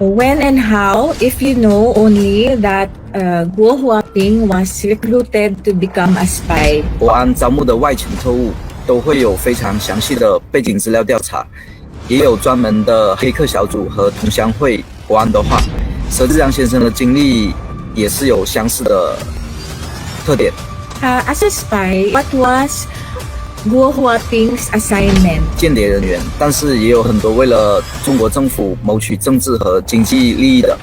When and how, if you know only that Guo Huaping was recruited to become a spy? 国安招募的外勤特务都会有非常详细的背景资料调查，也有专门的黑客小组和同乡会。国安的话，佘志江先生的经历也是有相似的特点。As a spy, what was Guo Huaping's assignment? 间谍人员，但是也有很多为了中国政府谋取政治和经济利益的。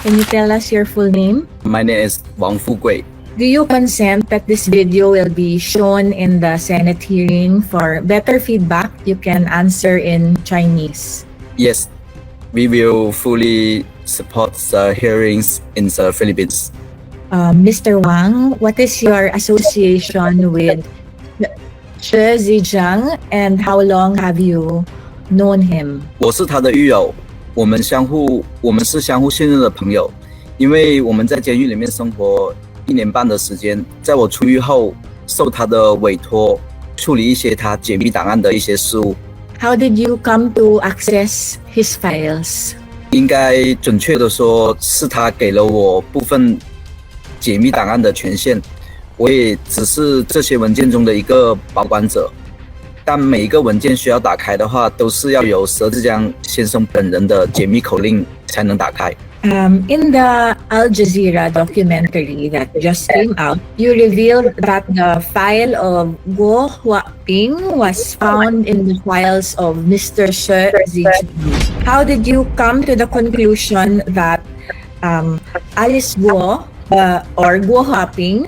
Can you tell us your full name? My name is 王富贵。Do you consent that this video will be shown in the Senate hearing? For better feedback, you can answer in Chinese. Yes, we will fully support the hearings in the Philippines. Mr. Wang, what is your association with Shi Zijiang and how long have you known him? 我是他的狱友，我们是相互信任的朋友，因为我们在监狱里面生活1年半的时间，在我出狱后，受他的委托处理一些他解密档案的一些事务。How did you come to access his files? 应该准确的说，是他给了我部分解密档案的权限，我也只是这些文件中的一个保管者。但每一个文件需要打开的话，都是要由佘志江先生本人的解密口令才能打开。In the Al Jazeera documentary that just came out, you revealed that the file of Guo Huaping was found in the files of Mr. Shi Zijiang. How did you come to the conclusion that Alice Guo or Guo Huaping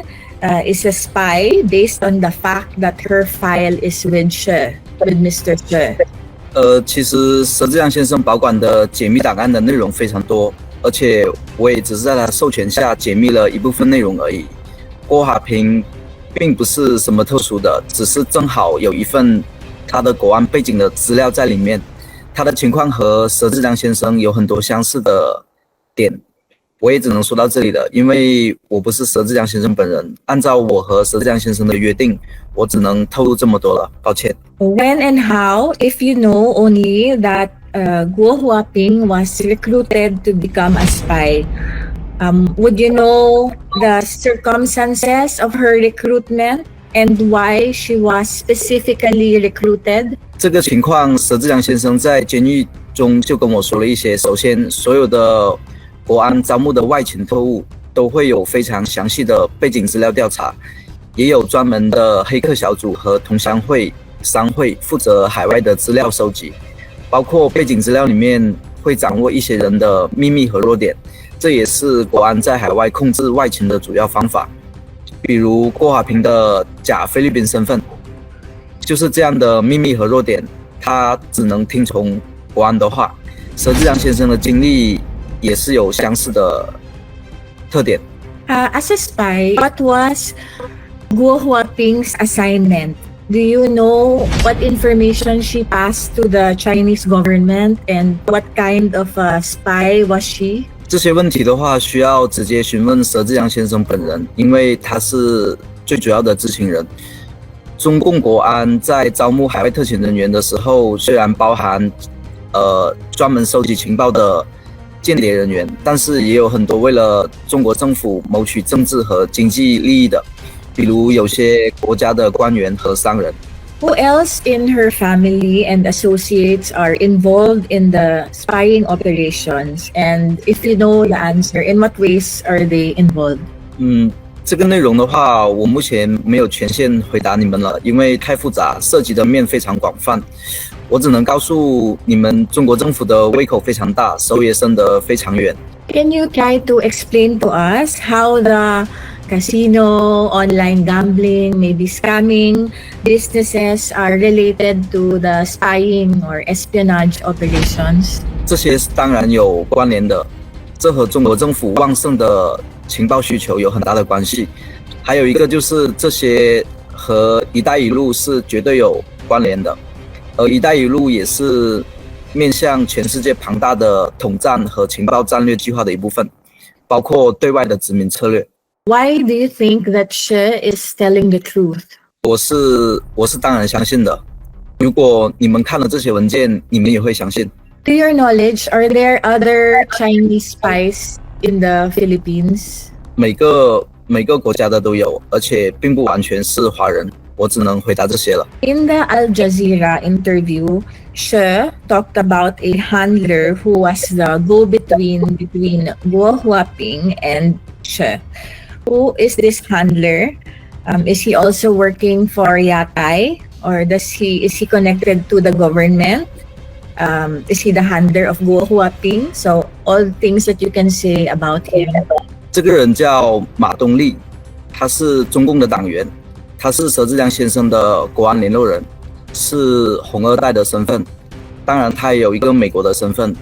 is a spy based on the fact that her file is with Mr. Shi? 其实佘志江先生保管的解密档案的内容非常多，而且我也只是在他授权下解密了一部分内容而已。郭华平并不是什么特殊的，只是正好有一份他的国安背景的资料在里面。他的情况和佘志江先生有很多相似的点，我也只能说到这里了，因为我不是佘志江先生本人。按照我和佘志江先生的约定，我只能透露这么多了，抱歉。When and how, if you know only that Guo Huaping was recruited to become a spy, would you know the circumstances of her recruitment and why she was specifically recruited? 这个情况，佘志江先生在监狱中就跟我说了一些。首先，所有的国安招募的外勤特务都会有非常详细的背景资料调查，也有专门的黑客小组和同乡会、商会负责海外的资料收集，包括背景资料里面会掌握一些人的秘密和弱点，这也是国安在海外控制外勤的主要方法。比如郭华平的假菲律宾身份，就是这样的秘密和弱点，他只能听从国安的话。佘志江先生的经历也是有相似的特点。As a spy, what was Guo Huaping's assignment? Do you know what information she passed to the Chinese government and what kind of a spy was she? 这些问题的话，需要直接询问佘志江先生本人，因为他是最主要的知情人。中共国安在招募海外特遣人员的时候，虽然包含专门收集情报的间谍人员，但是也有很多为了中国政府谋取政治和经济利益的，比如有些国家的官员和商人。Who else in her family and associates are involved in the spying operations? And if you know the answer, in what ways are they involved? 这个内容的话，我目前没有权限回答你们了，因为太复杂，涉及的面非常广泛。我只能告诉你们，中国政府的胃口非常大，手也伸得非常远。Can you try to explain to us how the casino, online gambling, maybe scamming businesses are related to the spying or espionage operations? 这些当然有关联的，这和中国政府旺盛的情报需求有很大的关系。还有一个就是这些和“一带一路”是绝对有关联的，而“一带一路”也是面向全世界庞大的统战和情报战略计划的一部分，包括对外的殖民策略。Why do you think that Shi is telling the truth? 我是当然相信的，如果你们看了这些文件，你们也会相信。To your knowledge, are there other Chinese spies in the Philippines? 每个国家的都有，而且并不完全是华人。我只能回答这些了。In the Al Jazeera interview, She talked about a handler who was the go-between between Guo Huaping and She. Who is this handler? Is he also working for Yatai, or is he connected to the government? Is he the handler of Guo Huaping? So all things that you can say about him. 这个人叫马东立，他是中共的党员，他是佘志良先生的国安联络人，是红二代的身份。当然，他也有一个美国的身份，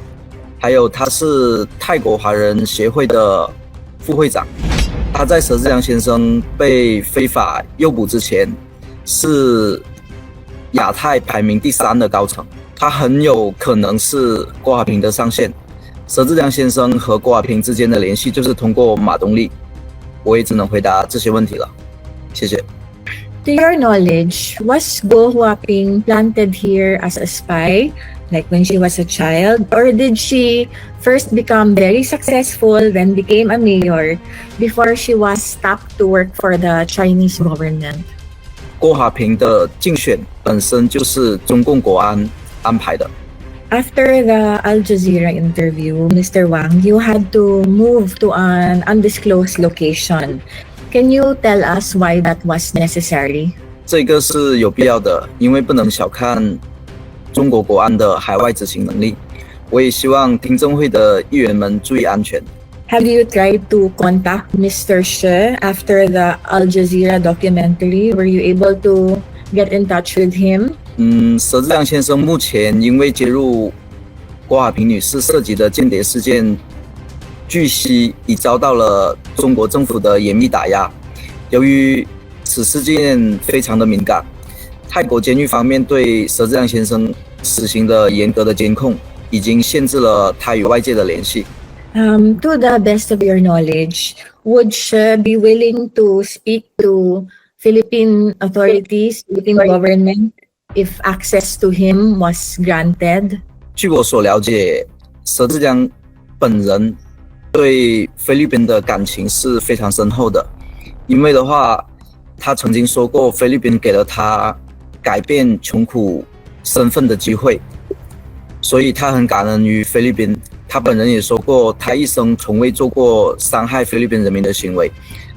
还有他是泰国华人协会的副会长。他在佘志良先生被非法诱捕之前，是亚太排名第3的高层。他很有可能是郭华平的上线。佘志良先生和郭华平之间的联系就是通过马东立。我也只能回答这些问题了，谢谢。To your knowledge, was Guo Huaping planted here as a spy, like when she was a child, or did she first become very successful, then became a mayor before she was stopped to work for the Chinese government? 郭华平的竞选本身就是中共国安安排的。After the Al Jazeera interview, Mr. Wang, you had to move to an undisclosed location. Can you tell us why that was necessary? 这个是有必要的，因为不能小看中国国安的海外执行能力。我也希望听证会的议员们注意安全。Have you tried to contact Mr. She after the Al Jazeera documentary? Were you able to get in touch with him? 佘志良先生目前因为揭露郭华平女士涉及的间谍事件，据悉已遭到了中国政府的严密打压。由于此事件非常的敏感，泰国监狱方面对佘志良先生实行的严格的监控，已经限制了他与外界的联系。To the best of your knowledge, would she be willing to speak to Philippine authorities, Philippine government, if access to him was granted? 据我所了解，佘志良本人对菲律宾的感情是非常深厚的，因为的话，他曾经说过，菲律宾给了他改变穷苦身份的机会，所以他很感恩于菲律宾。他本人也说过，他一生从未做过伤害菲律宾人民的行为，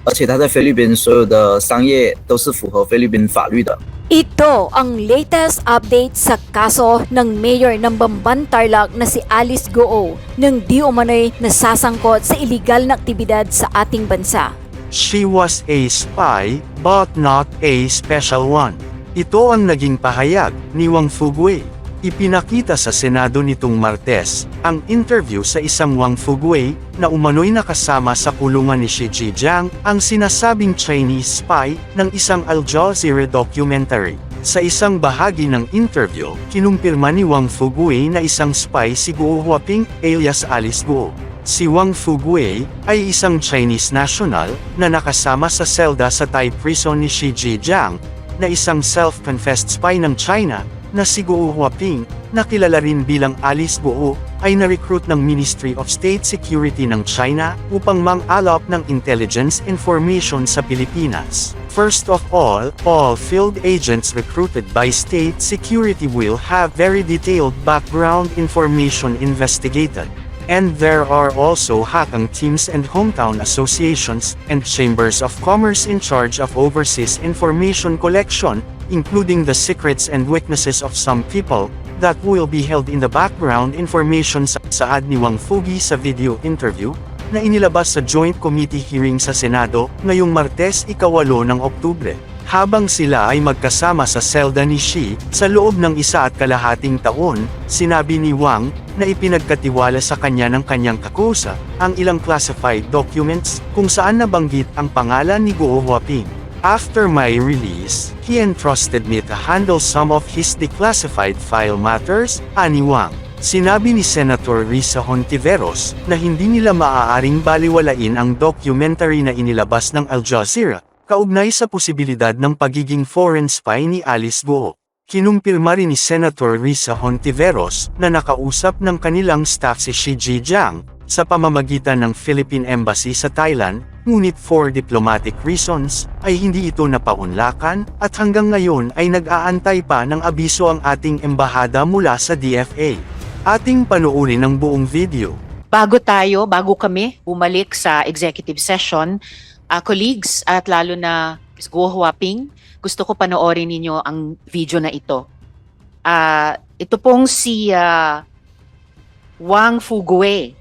而且他在菲律宾所有的商业都是符合菲律宾法律的。Ito ang latest update sa kaso ng mayor ng Bamban Tarlac na si Alice Goo nang di umano'y nasasangkot sa iligal na aktibidad sa ating bansa. She was a spy but not a special one. Ito ang naging pahayag ni Wang Fugui. Ipinakita sa Senado nitong Martes ang interview sa isang Wang Fugui na umano'y nakasama sa kulungan ni Xi Jinping, ang sinasabing Chinese spy ng isang Al Jazeera documentary. Sa isang bahagi ng interview, kinumpirma ni Wang Fugui na isang spy si Guo Huaping alias Alice Guo. Si Wang Fugui ay isang Chinese national na nakasama sa selda sa Thai prison ni Xi Jinping, na isang self-confessed spy ng China na si Guo Huaping, na kilala rin bilang Alice Guo, ay na-recruit ng Ministry of State Security ng China upang mang-alap ng intelligence information sa Pilipinas. First of all field agents recruited by state security will have very detailed background information investigated. And there are also hakang teams and hometown associations and chambers of commerce in charge of overseas information collection, including the secrets and weaknesses of some people, that will be held in the background information saad ni Wang Fugui sa video interview, na inilabas sa Joint Committee hearing sa Senado, ngayong Martes 8 ng Oktubre. Habang sila ay magkasama sa selda ni Xi, sa loob ng 1.5 taon, sinabi ni Wang, na ipinagkatiwala sa kanya ng kanyang kakusa, ang ilang classified documents, kung saan nabanggit ang pangalan ni Guo Huaping. After my release, he entrusted me to handle some of his declassified file matters, ani Wang. Sinabi ni Senator Risa Hontiveros, na hindi nila maaaring baliwalain ang documentary na inilabas ng Al Jazeera, kaugnay sa posibilidad ng pagiging foreign spy ni Alice Guo. Kinumpirma rin ni Senator Risa Hontiveros na nakausap ng kanilang staff si Xi Jinping sa pamamagitan ng Philippine Embassy sa Thailand, ngunit for diplomatic reasons ay hindi ito napaunlakan at hanggang ngayon ay nag-aantay pa ng abiso ang ating embahada mula sa DFA. Ating panoorin ang buong video. Bago kami bumalik sa executive session, colleagues at lalo na Ms. Guo Huaping, gusto ko panoorin ninyo ang video na ito. Ito pong si Wang Fugue.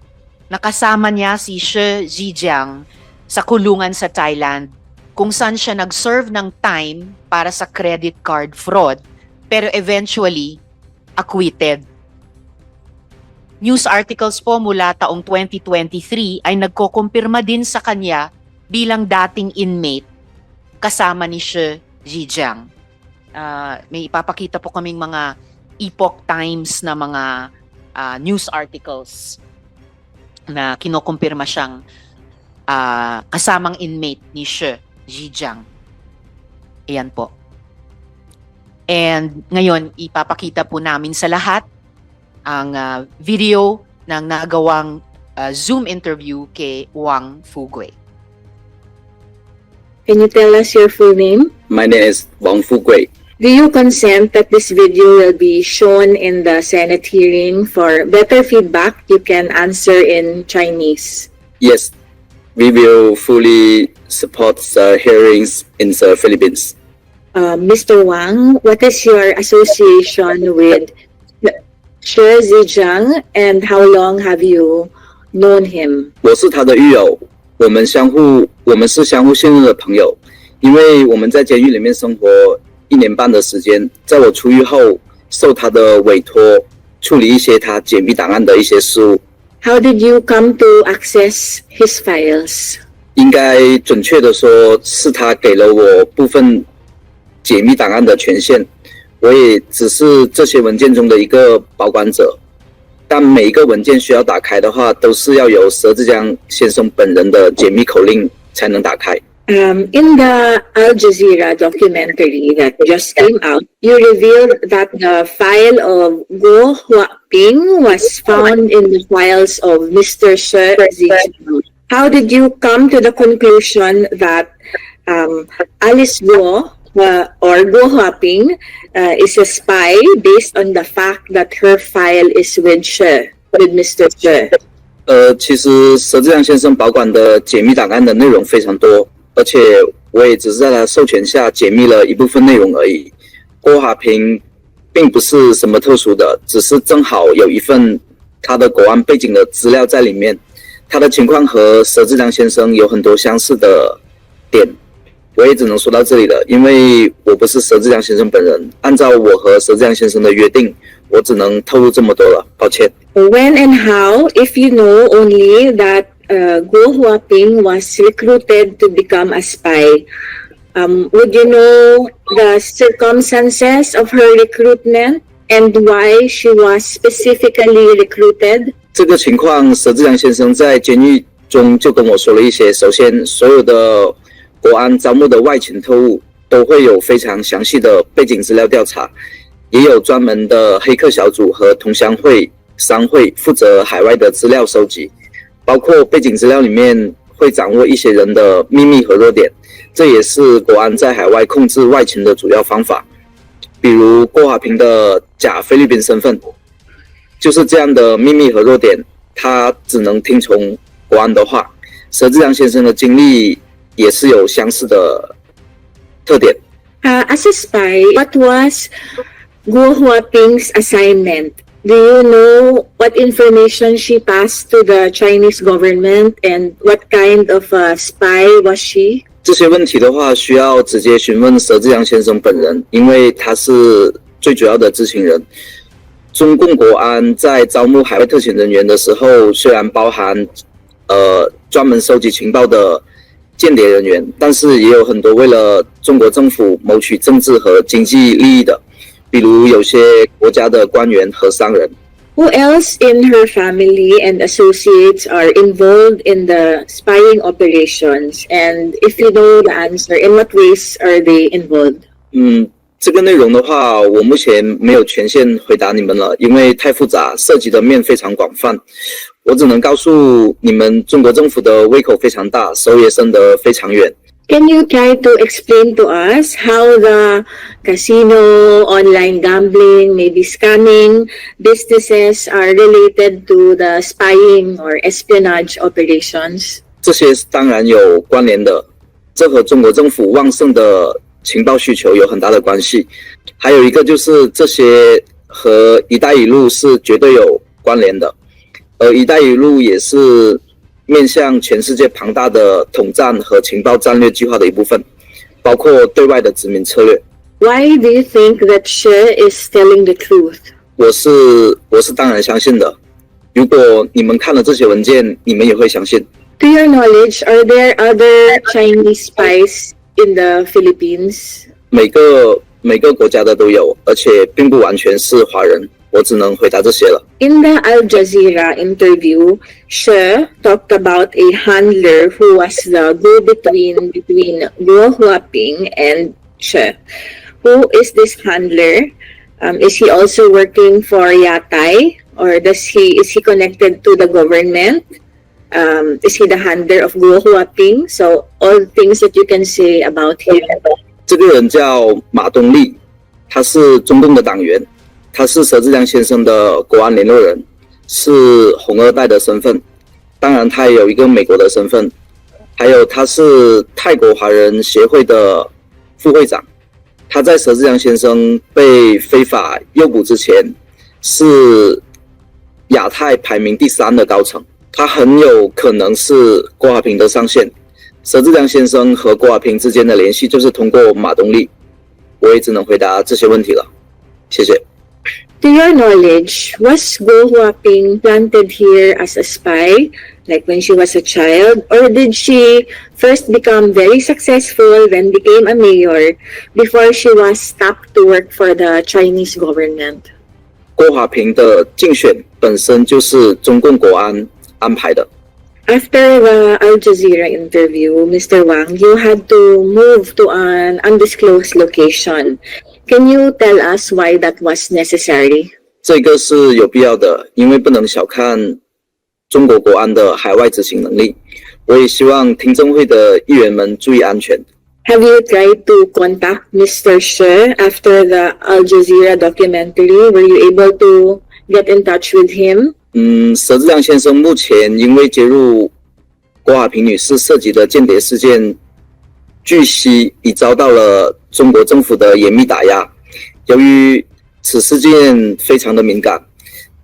Nakasama niya si Shi Zhejiang sa kulungan sa Thailand kung saan siya nag-serve ng time para sa credit card fraud pero eventually acquitted. News articles po mula taong 2023 ay nagkokumpirma din sa kanya bilang dating inmate kasama ni Shi Zhejiang. May ipapakita po kaming mga Epoch Times na mga news articles na kinokumpirma siyang kasamang inmate ni Shi Zhejiang. Ayan po. And ngayon, ipapakita po namin sa lahat ang video ng nagawang Zoom interview kay Wang Fugue. Can you tell us your full name? My name is Wang Fugue. Do you consent that this video will be shown in the Senate hearing? For better feedback, you can answer in Chinese. Yes, we will fully support the hearings in the Philippines. Mr. Wang, what is your association with Shi Zhejiang and how long have you known him? 我是他的狱友，我们是相互信任的朋友，因为我们在监狱里面生活1年半的时间，在我出狱后，受他的委托处理一些他解密档案的一些事务。 How did you come to access his files? 应该准确的说，是他给了我部分解密档案的权限，我也只是这些文件中的一个保管者。但每一个文件需要打开的话，都是要由佘志江先生本人的解密口令才能打开。 In the Al Jazeera documentary that just came out, you revealed that the file of Guo Huaping was found in the files of Mr. Shi Zhejiang. How did you come to the conclusion that Alice Guo or Guo Huaping is a spy based on the fact that her file is with Mr. Shi? 其实佘志江先生保管的解密档案的内容非常多，而且我也只是在他授权下解密了一部分内容而已。郭华平并不是什么特殊的，只是正好有一份他的国安背景的资料在里面。他的情况和佘志江先生有很多相似的点，我也只能说到这里了，因为我不是佘志江先生本人。按照我和佘志江先生的约定，我只能透露这么多了，抱歉。 When and how, if you know only that Guo Huaping was recruited to become a spy, would you know the circumstances of her recruitment and why she was specifically recruited? 这个情况，佘志江先生在监狱中就跟我说了一些。首先，所有的国安招募的外勤特务都会有非常详细的背景资料调查，也有专门的黑客小组和同乡会、商会负责海外的资料收集，包括背景资料里面会掌握一些人的秘密和弱点，这也是国安在海外控制外勤的主要方法。比如郭华平的假菲律宾身份，就是这样的秘密和弱点，他只能听从国安的话。佘志江先生的经历也是有相似的特点。 As a spy, what was Guo Huaping's assignment? Do you know what information she passed to the Chinese government and what kind of a spy was she? 这些问题的话，需要直接询问佘志江先生本人，因为他是最主要的知情人。中共国安在招募海外特遣人员的时候，虽然包含专门收集情报的间谍人员，但是也有很多为了中国政府谋取政治和经济利益的，比如有些国家的官员和商人。 Who else in her family and associates are involved in the spying operations? And if you know the answer, in what ways are they involved? 这个内容的话，我目前没有权限回答你们了，因为太复杂，涉及的面非常广泛。我只能告诉你们，中国政府的胃口非常大，手也伸得非常远。Can you try to explain to us how the casino, online gambling, maybe scamming businesses are related to the spying or espionage operations? 这些当然有关联的，这和中国政府旺盛的情报需求有很大的关系。还有一个就是这些和“一带一路”是绝对有关联的，而“一带一路”也是面向全世界庞大的统战和情报战略计划的一部分，包括对外的殖民策略。Why do you think that She is telling the truth? 我是当然相信的。如果你们看了这些文件，你们也会相信。To your knowledge, are there other Chinese spies in the Philippines? 每个国家的都有，而且并不完全是华人。我只能回答这些了。In the Al Jazeera interview, She talked about a handler who was the go-between between Guo Huaping and She. Who is this handler? Is he also working for Yatai, or is he connected to the government? Is he the handler of Guo Huaping? So all things that you can say about him. 这个人叫马东立，他是中共的党员。他是佘志良先生的国安联络人，是红二代的身份，当然他也有一个美国的身份，还有他是泰国华人协会的副会长。他在佘志良先生被非法诱捕之前，是亚太排名第3的高层，他很有可能是郭华平的上线。佘志良先生和郭华平之间的联系就是通过马东立。我也只能回答这些问题了，谢谢。To your knowledge, was Guo Huaping planted here as a spy, like when she was a child, or did she first become very successful, then became a mayor, before she was tapped to work for the Chinese government? 郭华平的竞选本身就是中共国安安排的。After the Al Jazeera interview, Mr. Wang, you had to move to an undisclosed location. Can you tell us why that was necessary? 这个是有必要的，因为不能小看中国国安的海外执行能力。我也希望听证会的议员们注意安全。Have you tried to contact Mr. She after the Al Jazeera documentary? Were you able to get in touch with him? 佘志良先生目前因为揭露郭华平女士涉及的间谍事件，据悉已遭到了中国政府的严密打压。由于此事件非常的敏感，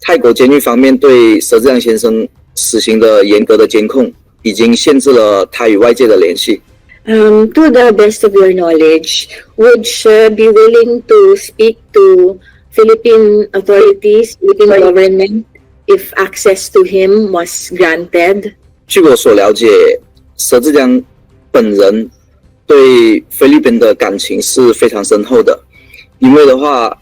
泰国监狱方面对佘志良先生实行的严格的监控，已经限制了他与外界的联系。To the best of your knowledge, would She be willing to speak to Philippine authorities, Philippine government, if access to him was granted? 据我所了解，佘志良本人对菲律宾的感情是非常深厚的，因为的话，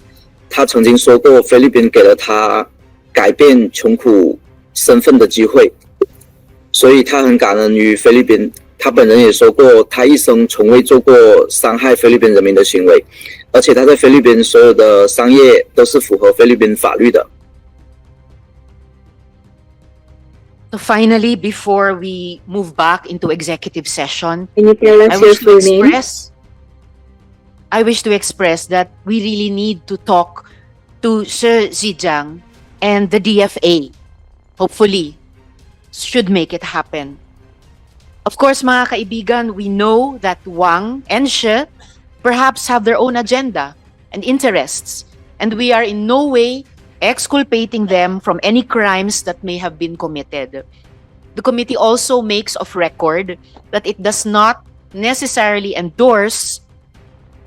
他曾经说过菲律宾给了他改变穷苦身份的机会，所以他很感恩于菲律宾。他本人也说过，他一生从未做过伤害菲律宾人民的行为，而且他在菲律宾所有的商业都是符合菲律宾法律的。So finally, before we move back into executive session, Can you tell us your full name? I wish to express that we really need to talk to Sir Zhejiang and the DFA. Hopefully, should make it happen. Of course, mga kaibigan, we know that Wang and She perhaps have their own agenda and interests, and we are in no way exculpating them from any crimes that may have been committed. The committee also makes of record that it does not necessarily endorse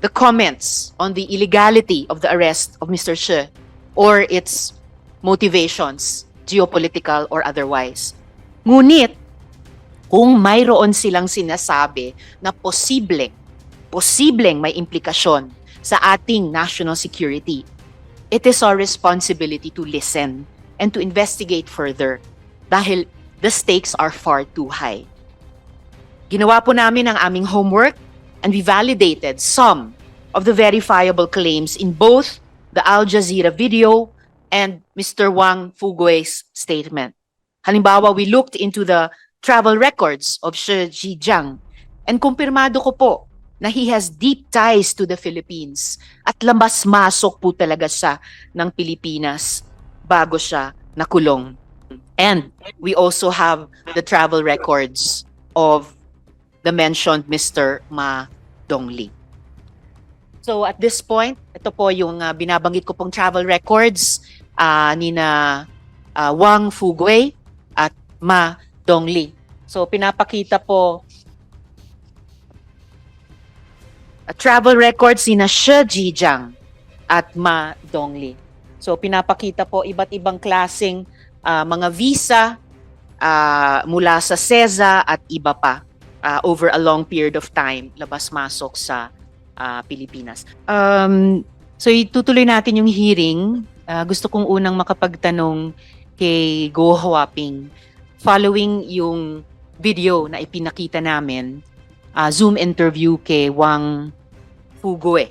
the comments on the illegality of the arrest of Mr. She or its motivations, geopolitical or otherwise. Ngunit, kung mayroon silang sinasabi na posibleng may implikasyon sa ating national security, it is our responsibility to listen and to investigate further dahil the stakes are far too high. Ginawa po namin ang aming homework and we validated some of the verifiable claims in both the Al Jazeera video and Mr. Wang Fugue's statement. Halimbawa, we looked into the travel records of Shi Zhejiang and kumpirmado ko po na he has deep ties to the Philippines at labas-masok po talaga siya ng Pilipinas bago siya nakulong. And we also have the travel records of the mentioned Mr. Ma Dongli. So at this point, ito po yung binabanggit ko pong travel records nina Wang Fugue at Ma Dongli. So pinapakita po travel records nina Shi Zhejiang at Ma Dongli. So pinapakita po iba't ibang klaseng mga visa mula sa SEZA at iba pa over a long period of time labas-masok sa Pilipinas. So itutuloy natin yung hearing. Gusto kong unang makapagtanong kay Go Huaping following yung video na ipinakita namin, Zoom interview kay Wang Fugue.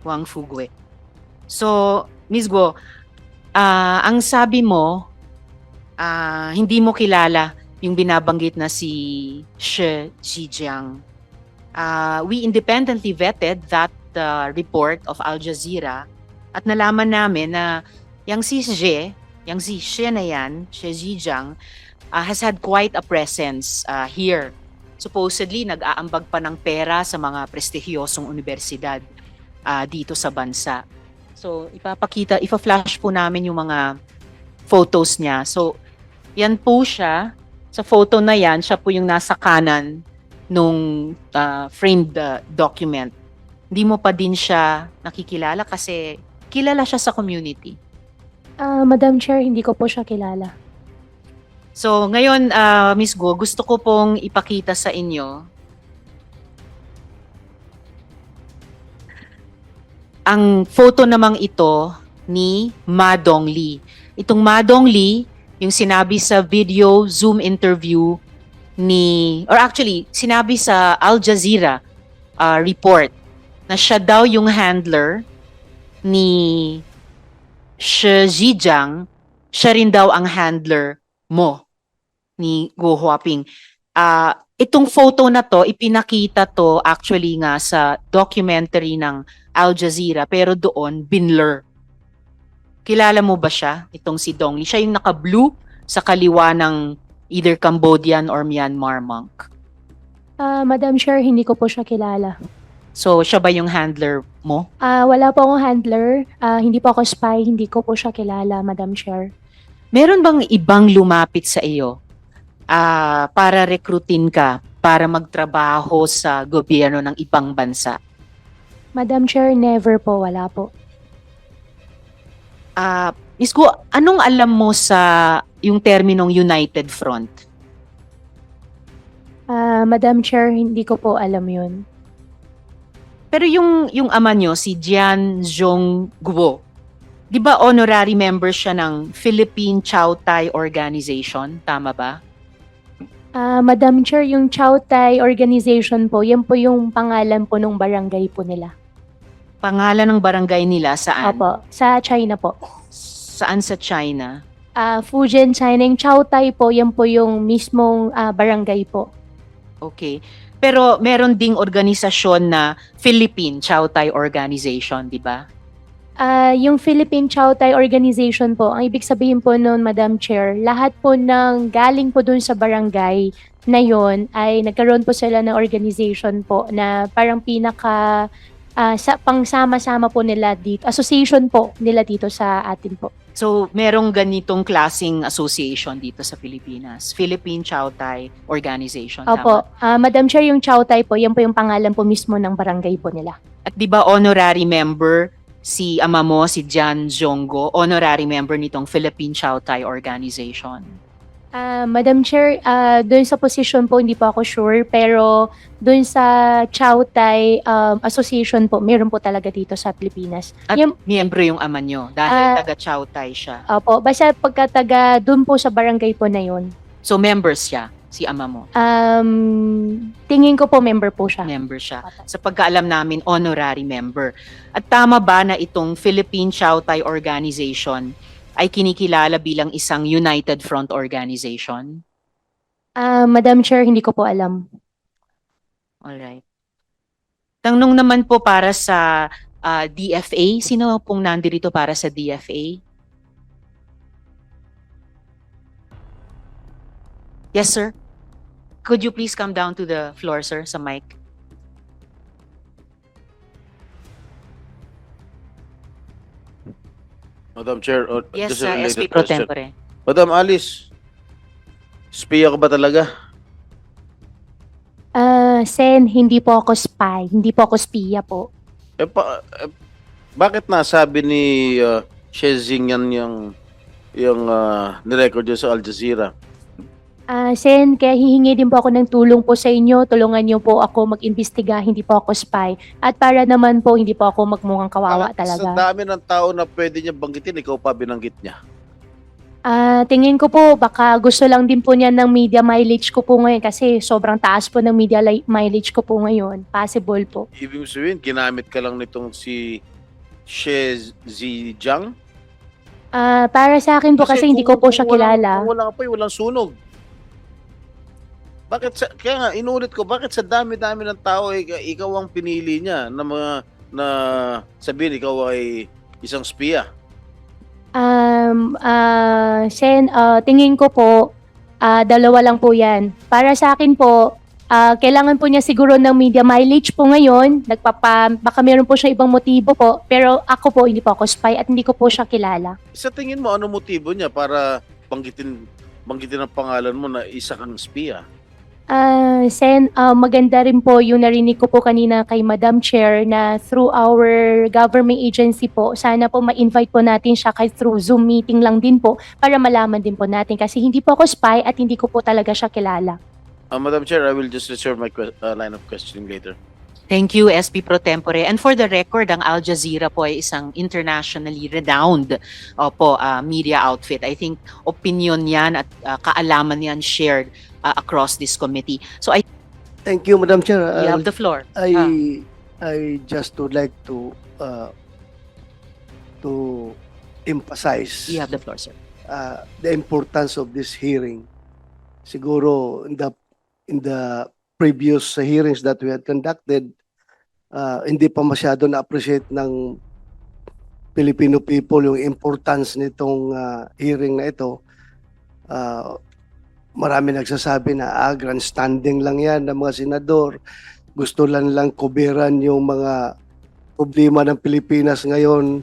Wang Fugue. So, Ms. Go, ang sabi mo, hindi mo kilala yung binabanggit na si Shi Zhejiang. We independently vetted that report of Al Jazeera at nalaman namin na yung si Shi na yan, Shi Zhejiang, has had quite a presence here. Supposedly, nag-aambag pa ng pera sa mga prestigyosong universidad dito sa bansa. So, ipa-flash po namin yung mga photos niya. So, yan po siya. Sa photo na yan, siya po yung nasa kanan nung framed document. Hindi mo pa din siya nakikilala kasi kilala siya sa community. Madam Chair, hindi ko po siya kilala. So, ngayon, Ms. Go, gusto ko pong ipakita sa inyo ang photo namang ito ni Ma Dongli. Itong Ma Dongli, yung sinabi sa video Zoom interview sinabi sa Al Jazeera report na siya daw yung handler ni Shi Zhejiang, siya rin daw ang handler mo ni Go Huaping. Itong photo na to, ipinakita to actually nga sa documentary ng Al Jazeera, pero doon, binlur. Kilala mo ba siya? Itong si Dongli. Siya yung naka-blue sa kaliwa ng either Cambodian or Myanmar monk. Madam Chair, hindi ko po siya kilala. So, siya ba yung handler mo? Wala po akong handler. Hindi po ako spy. Hindi ko po siya kilala, Madam Chair. Meron bang ibang lumapit sa iyo para rekrutin ka para magtrabaho sa gobyerno ng ibang bansa? Madam Chair, never po. Wala po. Isko, anong alam mo sa yung terminong United Front? Madam Chair, hindi ko po alam yun. Pero yung ama nyo, si Jian Zhongguo, di ba honorary member siya ng Philippine Chow Tai Organization? Tama ba? Madam Chair, yung Chow Tai Organization po, yan po yung pangalan po ng barangay po nila. Pangalan ng barangay nila saan? Opo, sa China po. Saan sa China? Fujian, China. Yung Chow Tai po, yan po yung mismong barangay po. Okay. Pero meron ding organisasyon na Philippine Chow Tai Organization, di ba? Yung Philippine Chow Tai Organization po, ang ibig sabihin po noon, Madam Chair, lahat po ng galing po dun sa barangay na yon ay nagkaroon po sila ng organization po na parang pangsama-sama po nila dito, association po nila dito sa atin po. So, merong ganitong klasing association dito sa Pilipinas. Philippine Chow Tai Organization. Opo. Madam Chair, yung Chow Tai po, yan po yung pangalan po mismo ng barangay po nila. At di ba honorary member si ama mo, si Jian Zhongguo, honorary member nitong Philippine Chow Tai Organization? Madam Chair, doon sa position po, hindi po ako sure, pero doon sa Chow Tai Association po, meron po talaga dito sa Pilipinas. At miyembro yung ama nyo dahil taga Chow Tai siya. Opo, basta pagka taga doon po sa barangay po na yun. So members siya? si ama mo? Tingin ko po member po siya. Member siya. Sa pagkaalam namin, honorary member. At tama ba na itong Philippine Chow Tai Organization ay kinikilala bilang isang United Front Organization? Madam Chair, hindi ko po alam. Alright. Tanong naman po para sa DFA. Sino pong nandirito para sa DFA? Yes, sir. Could you please come down to the floor, sir, sa mic? Madam Chair, Yes, just a related SP Pro question. Tempore. Madam Alice, spiya ka ba talaga? Sen, hindi po ako spy. Hindi po ako spiya po. Bakit nasabi ni Shezing yan yung nirecord niya sa Al Jazeera? Sen, kaya hihingi din po ako ng tulong po sa inyo. Tulungan niyo po ako mag-imbestiga. Hindi po ako spy. At para naman po, hindi po ako magmukhang kawawa Sa talaga. dami ng tao na pwede niya banggitin, ikaw pa binanggit niya. Tingin ko po, baka gusto lang din po niya ng media mileage ko po ngayon kasi sobrang taas po ng media mileage ko po ngayon. Possible po. Ibig sabihin, ginamit ka lang nitong si Shezijang? Para sa akin po kasi hindi ko po siya kilala. Kung wala ka pa, walang sunog. Kaya nga, inulit ko, bakit sa dami-dami ng tao, ikaw ang pinili niya na sabihin ikaw ay isang spiya? Sen, tingin ko po, dalawa lang po yan. Para sa akin po, kailangan po niya siguro ng media mileage po ngayon. Baka meron po siya ibang motibo po. Pero ako po, hindi po ako spy at hindi ko po siya kilala. Sa tingin mo, ano motibo niya para banggitin ang pangalan mo na isa kang spiya? Sen, maganda rin po yung narinig ko po kanina kay Madam Chair na through our government agency po, sana po ma-invite po natin siya kahit through Zoom meeting lang din po para malaman din po natin kasi hindi po ako spy at hindi ko po talaga siya kilala. Madam Chair, I will just reserve my line of questioning later. Thank you, SP Pro Tempore. And for the record, ang Al Jazeera po ay isang internationally renowned media outfit. I think opinion yan at kaalaman yan shared across this committee. So I Thank you, Madam Chair. you have the floor. I just would like to emphasize You have the floor, sir. the importance of this hearing. Siguro in the previous hearings that we had conducted, hindi pa masyado na-appreciate ng Filipino people yung importance nitong hearing na ito. Marami nagsasabi na grandstanding lang yan ng mga senador. Gusto lang kuberan yung mga problema ng Pilipinas ngayon.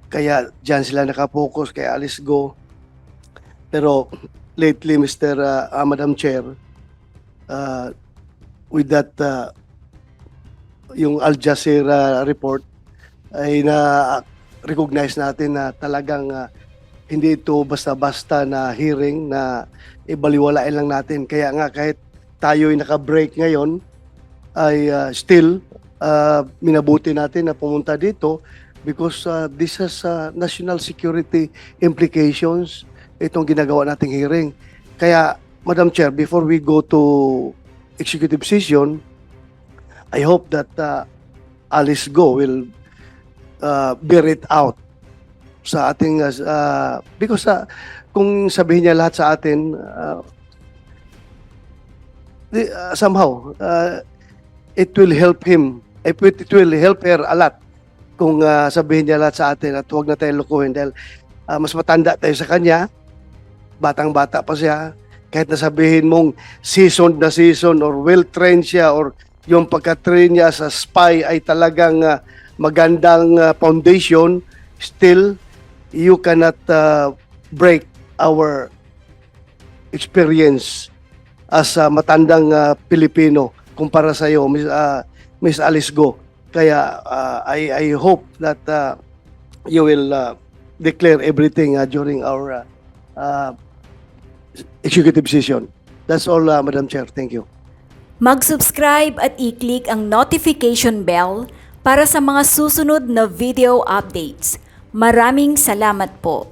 Kaya dyan sila nakapokus kay Alice Go. Pero lately, Madam Chair, with that yung Al Jazeera report ay na-recognize natin na talagang hindi ito basta-basta na hearing na ibaliwalain lang natin. Kaya nga kahit tayo'y naka-break ngayon ay still minabuti natin na pumunta dito because this has national security implications itong ginagawa nating hearing. Kaya Madam Chair, before we go to executive session, I hope that Alice Go will bear it out sa ating because kung sabihin niya lahat sa atin somehow it will help him, it will help her a lot kung sabihin niya lahat sa atin at huwag na tayo lukuhin dahil mas matanda tayo sa kanya, batang-bata pa siya. Kahit nasabihin mong seasoned na season or well-trained siya or yung pagka-train niya sa spy ay talagang magandang foundation, still, you cannot break our experience as matandang Pilipino kumpara sa iyo, Miss Alice Go. Kaya I hope that you will declare everything during our executive session. That's all, Madam Chair. Thank you. Mag-subscribe at i-click ang notification bell para sa mga susunod na video updates. Maraming salamat po.